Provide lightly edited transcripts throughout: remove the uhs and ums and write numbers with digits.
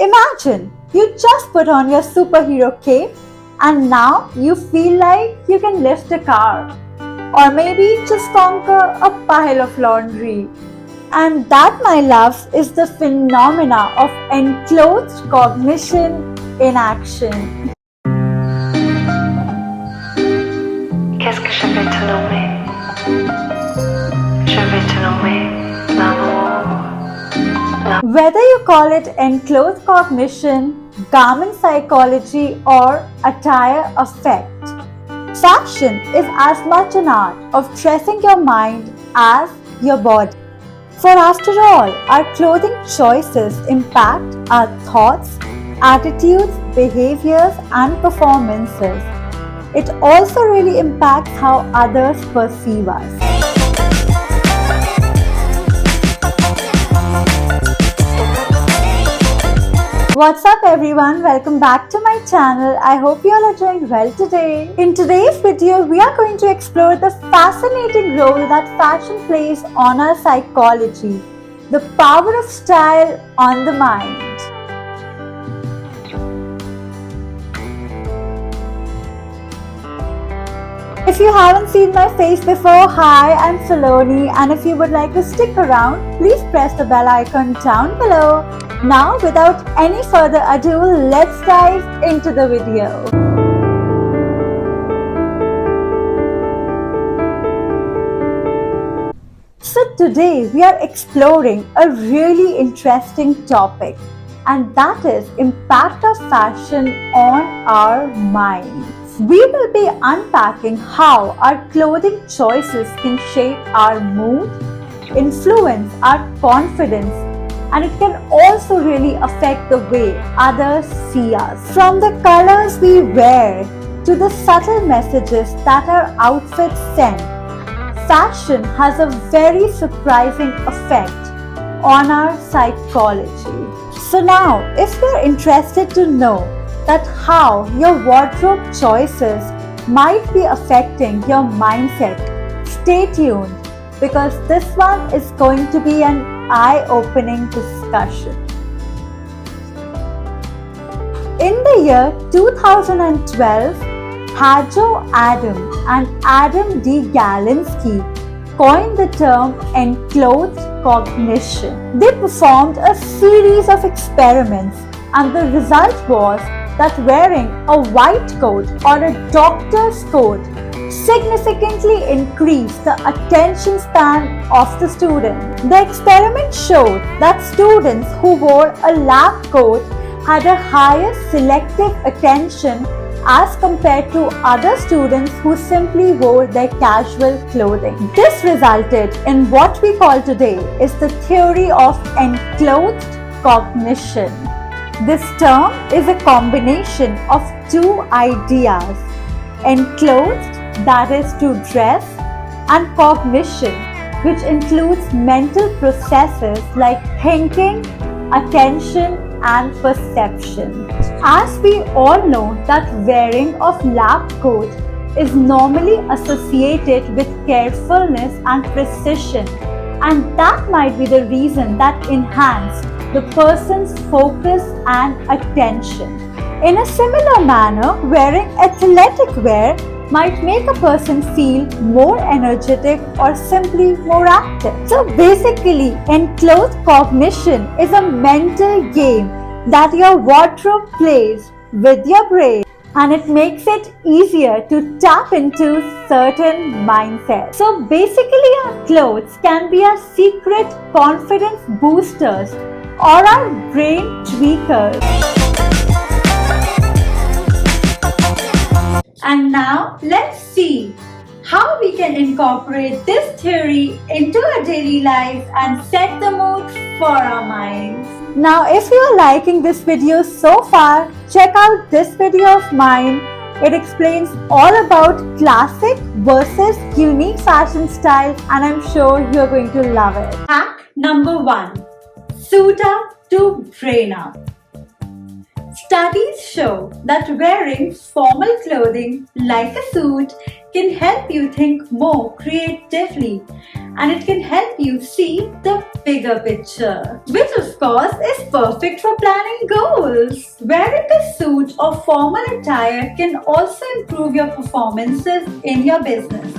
Imagine you just put on your superhero cape and now you feel like you can lift a car or maybe just conquer a pile of laundry. And that, my loves, is the phenomena of enclothed cognition in action. Qu'est-ce que je vais te nommer? Je vais te nommer l'amour. Whether you call it enclothed cognition, garment psychology, or attire affect, fashion is as much an art of dressing your mind as your body. For after all, our clothing choices impact our thoughts, attitudes, behaviors, and performances. It also really impacts how others perceive us. What's up everyone, welcome back to my channel. I hope you all are doing well today. In today's video, we are going to explore the fascinating role that fashion plays on our psychology, the power of style on the mind. If you haven't seen my face before, hi, I'm Saloni, and if you would like to stick around, please press the bell icon down below. Now, without any further ado, let's dive into the video. So today we are exploring a really interesting topic, and that is impact of fashion on our minds. We will be unpacking how our clothing choices can shape our mood, influence our confidence, and it can also really affect the way others see us. From the colors we wear to the subtle messages that our outfits send, fashion has a very surprising effect on our psychology. So now, if you're interested to know that how your wardrobe choices might be affecting your mindset, stay tuned because this one is going to be an eye-opening discussion. In the year 2012, Hajo Adam and Adam D. Galinsky coined the term enclothed cognition. They performed a series of experiments, and the result was that wearing a white coat or a doctor's coat significantly increased the attention span of the student. The experiment showed that students who wore a lab coat had a higher selective attention as compared to other students who simply wore their casual clothing. This resulted in what we call today is the theory of enclothed cognition. This term is a combination of two ideas: enclosed, that is to dress, and cognition, which includes mental processes like thinking, attention, and perception. As we all know that wearing of lab coat is normally associated with carefulness and precision, and that might be the reason that enhance the person's focus and attention. In a similar manner, wearing athletic wear might make a person feel more energetic or simply more active. So basically, enclothed cognition is a mental game that your wardrobe plays with your brain, and it makes it easier to tap into certain mindsets. So basically, our clothes can be our secret confidence boosters or our brain tweakers. And now let's see how we can incorporate this theory into our daily lives and set the mood for our minds. Now, if you are liking this video so far, check out this video of mine. It explains all about classic versus unique fashion styles, and I'm sure you're going to love it. Hack number 1. Suit up to brain up. Studies show that wearing formal clothing like a suit can help you think more creatively, and it can help you see the bigger picture, which of course is perfect for planning goals. Wearing a suit or formal attire can also improve your performances in your business.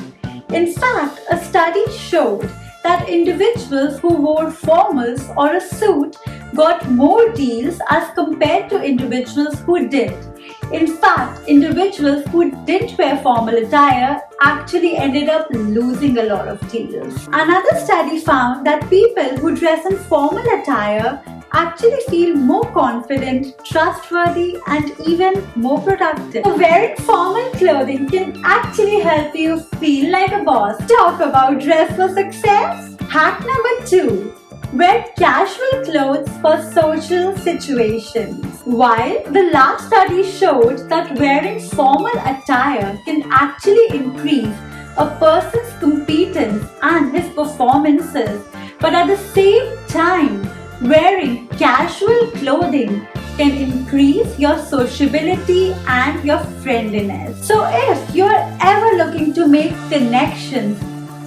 In fact, a study showed that individuals who wore formals or a suit got more deals as compared to individuals who didn't. In fact, individuals who didn't wear formal attire actually ended up losing a lot of deals. Another study found that people who dress in formal attire actually feel more confident, trustworthy, and even more productive. So wearing formal clothing can actually help you feel like a boss. Talk about dress for success. Hack number 2. Wear casual clothes for social situations. While the last study showed that wearing formal attire can actually increase a person's competence and his performances, but at the same time, wearing casual clothing can increase your sociability and your friendliness. So if you're ever looking to make connections,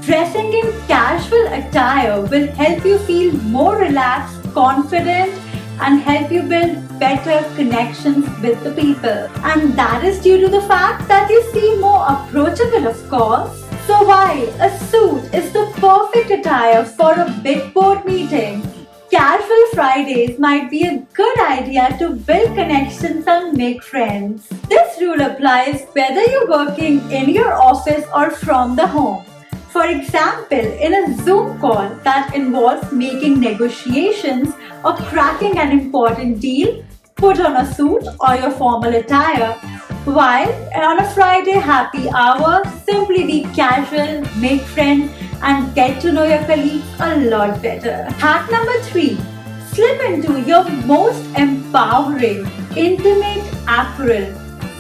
dressing in casual attire will help you feel more relaxed, confident, and help you build better connections with the people. And that is due to the fact that you seem more approachable, of course. So while a suit is the perfect attire for a big board meeting, casual Fridays might be a good idea to build connections and make friends. This rule applies whether you're working in your office or from the home. For example, in a Zoom call that involves making negotiations or cracking an important deal, put on a suit or your formal attire. While on a Friday happy hour, simply be casual, make friends, and get to know your colleagues a lot better. Hack number 3. Slip into your most empowering, intimate apparel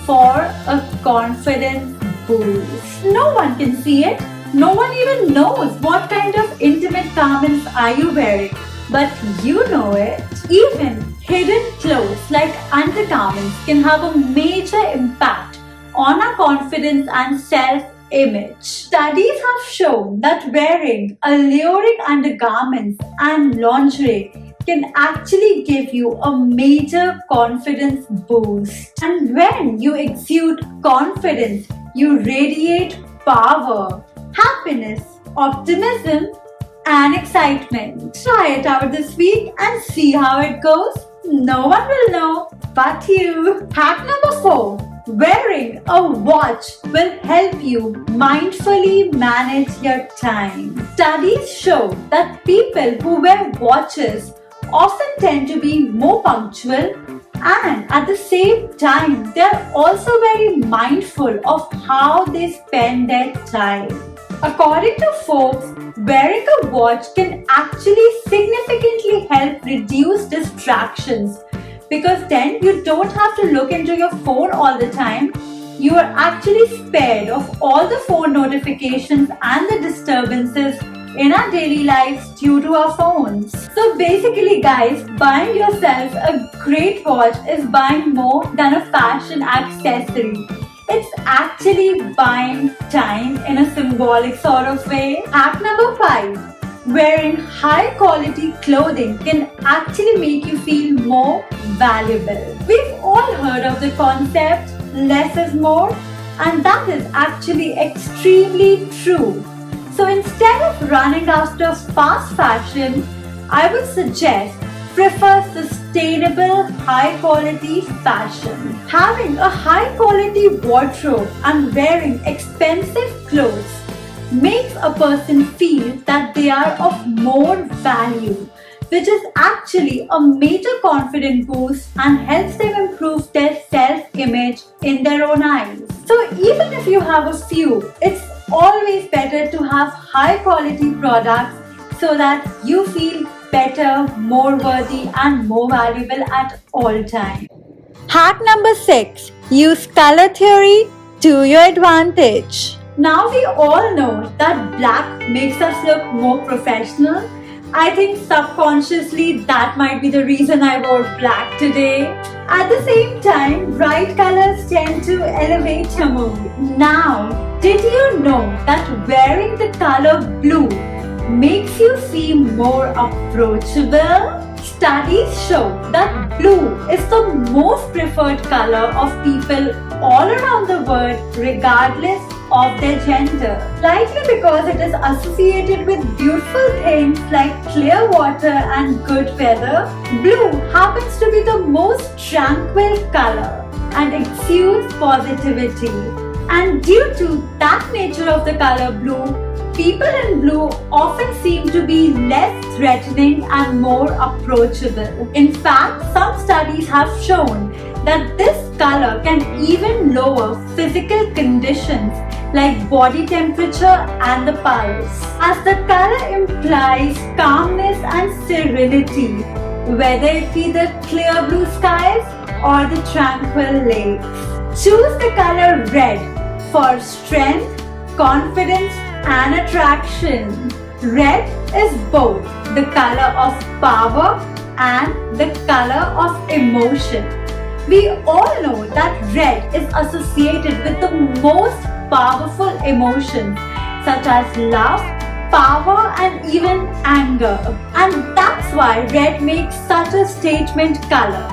for a confidence boost. No one can see it. No one even knows what kind of intimate garments are you wearing, but you know it. Even hidden clothes like undergarments can have a major impact on our confidence and self-image. Studies have shown that wearing alluring undergarments and lingerie can actually give you a major confidence boost. And when you exude confidence, you radiate power, happiness, optimism, and excitement. Try it out this week and see how it goes. No one will know but you. Hack number 4. Wearing a watch will help you mindfully manage your time. Studies show that people who wear watches often tend to be more punctual, and at the same time, they are also very mindful of how they spend their time. According to Forbes, wearing a watch can actually significantly help reduce distractions, because then you don't have to look into your phone all the time. You are actually spared of all the phone notifications and the disturbances in our daily lives due to our phones. So basically guys, buying yourself a great watch is buying more than a fashion accessory. It's actually buying time in a symbolic sort of way. Hack number 5. Wearing high quality clothing can actually make you feel more valuable. We've all heard of the concept less is more, and that is actually extremely true. So instead of running after fast fashion, I would suggest prefer sustainable, high-quality fashion. Having a high-quality wardrobe and wearing expensive clothes makes a person feel that they are of more value, which is actually a major confidence boost and helps them improve their self-image in their own eyes. So even if you have a few, it's always better to have high-quality products so that you feel better, more worthy, and more valuable at all times. Hack number 6. Use color theory to your advantage. Now we all know that black makes us look more professional I think subconsciously that might be the reason I wore black today. At the same time, bright colors tend to elevate your mood. Now, did you know that wearing the color blue makes you seem more approachable? Studies show that blue is the most preferred color of people all around the world, regardless of their gender. Likely because it is associated with beautiful things like clear water and good weather, blue happens to be the most tranquil color and exudes positivity. And due to that nature of the color blue, people in blue often seem to be less threatening and more approachable. In fact, some studies have shown that this color can even lower physical conditions like body temperature and the pulse, as the color implies calmness and serenity, whether it be the clear blue skies or the tranquil lakes. Choose the color red for strength, confidence, and attraction. Red is both the color of power and the color of emotion. We all know that red is associated with the most powerful emotions such as love, power, and even anger. And that's why red makes such a statement color.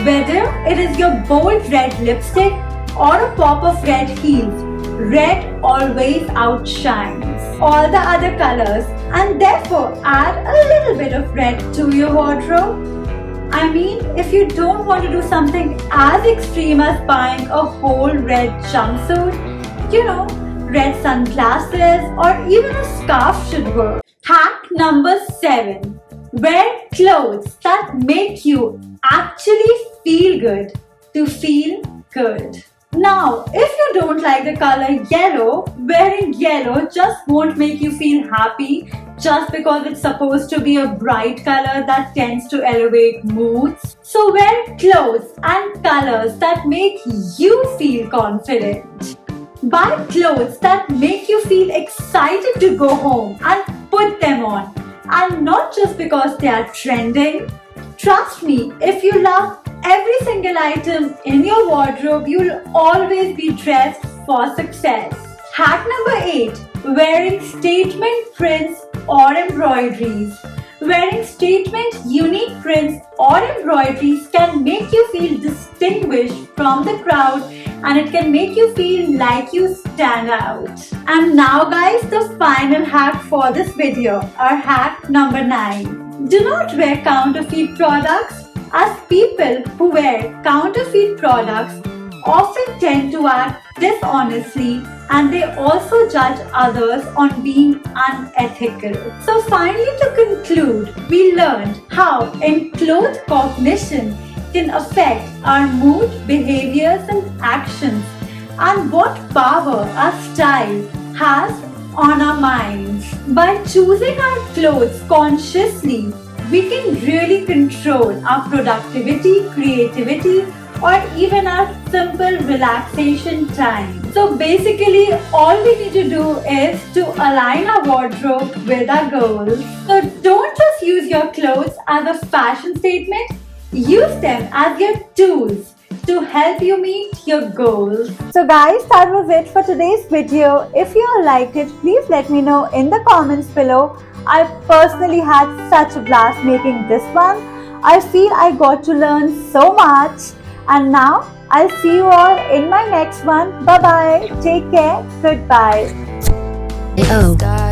Whether it is your bold red lipstick or a pop of red heels, red always outshines all the other colors, and therefore add a little bit of red to your wardrobe. I mean, if you don't want to do something as extreme as buying a whole red jumpsuit, red sunglasses or even a scarf should work. Hack number 7. Wear clothes that make you actually feel good to feel good. Now, if you don't like the color yellow, wearing yellow just won't make you feel happy just because it's supposed to be a bright color that tends to elevate moods. So wear clothes and colors that make you feel confident. Buy clothes that make you feel excited to go home and put them on, and not just because they are trending. Trust me, if you love every single item in your wardrobe, you'll always be dressed for success. Hack number 8. Wearing statement prints or embroideries. Wearing statement, unique prints or embroideries can make you feel distinguished from the crowd, and it can make you feel like you stand out. And now guys, the final hack for this video, our hack number 9. Do not wear counterfeit products, as people who wear counterfeit products often tend to act dishonestly, and they also judge others on being unethical. So finally, to conclude, we learned how enclothed cognition can affect our mood, behaviors and actions, and what power our style has on our minds. By choosing our clothes consciously, we can really control our productivity, creativity, or even our simple relaxation time. So basically, all we need to do is to align our wardrobe with our goals. So don't just use your clothes as a fashion statement, use them as your tools to help you meet your goals. So guys, that was it for today's video. If you all liked it, please let me know in the comments below. I personally had such a blast making this one. I feel I got to learn so much. And now I'll see you all in my next one. Bye bye. Take care. Goodbye. Oh.